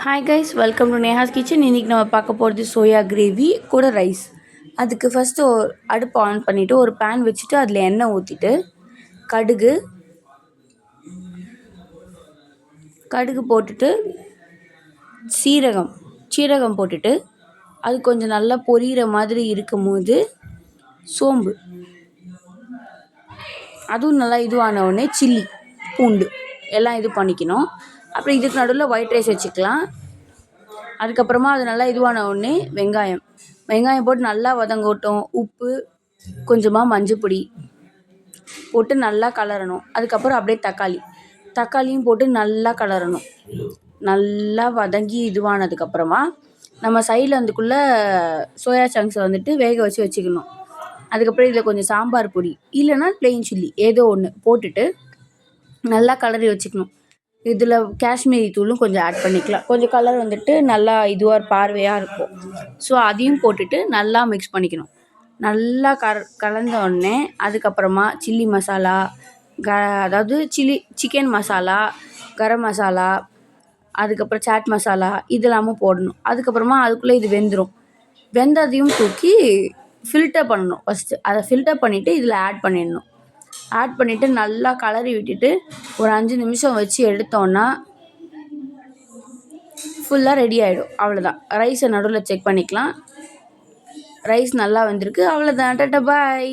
Hi guys, welcome to Neha's kitchen. இன்றைக்கி நம்ம பார்க்க போகிறது சோயா கிரேவி கூட ரைஸ். அதுக்கு ஃபஸ்ட்டு அடுப்பு ஆன் பண்ணிவிட்டு ஒரு பேன் வச்சுட்டு அதில் எண்ணெய் ஊற்றிட்டு கடுகு போட்டுட்டு சீரகம் போட்டுட்டு அது கொஞ்சம் நல்லா பொரியிற மாதிரி இருக்கும் போது சோம்பு, அதுவும் நல்லா இதுவான உடனே சில்லி, பூண்டு எல்லாம் இது பண்ணிக்கணும். அப்புறம் இதுக்கு நடுவில் ஒயிட் ரைஸ் வச்சுக்கலாம். அதுக்கப்புறமா அது நல்லா இதுவான உடனே வெங்காயம் போட்டு நல்லா வதங்கட்டும். உப்பு, கொஞ்சமாக மஞ்சப்பொடி போட்டு நல்லா கலரணும். அதுக்கப்புறம் அப்படியே தக்காளியும் போட்டு நல்லா கலரணும். நல்லா வதங்கி இதுவானதுக்கப்புறமா நம்ம சைடில் அதுக்குள்ளே சோயா சங்க்ஸை வந்துட்டு வேக வச்சுக்கணும். அதுக்கப்புறம் இதில் கொஞ்சம் சாம்பார் பொடி இல்லைன்னா ப்ளெயின் சில்லி ஏதோ ஒன்று போட்டுட்டு நல்லா கலரி வச்சுக்கணும். இதில் காஷ்மீரி தூளும் கொஞ்சம் ஆட் பண்ணிக்கலாம். கொஞ்சம் கலர் வந்துட்டு நல்லா இதுவாக பார்வையாக இருக்கும். ஸோ அதையும் போட்டுட்டு நல்லா மிக்ஸ் பண்ணிக்கணும். நல்லா கலந்த உடனே அதுக்கப்புறமா சில்லி மசாலா, அதாவது சிக்கன் மசாலா, கரம் மசாலா, அதுக்கப்புறம் சாட் மசாலா இதெல்லாமும் போடணும். அதுக்கப்புறமா அதுக்குள்ளே இது வெந்ததையும் தூக்கி ஃபில்டர் பண்ணணும். ஃபஸ்ட்டு அதை ஃபில்டர் பண்ணிவிட்டு இதில் ஆட் பண்ணிவிட்டு நல்லா கலரி விட்டுட்டு ஒரு 5 நிமிஷம் வச்சு எடுத்தோன்னா ஃபுல்லாக ரெடி ஆகிடும். அவ்வளோதான். ரைஸை நடுவில் செக் பண்ணிக்கலாம். ரைஸ் நல்லா வந்திருக்கு. அவ்வளோதான். டாடா பாய்.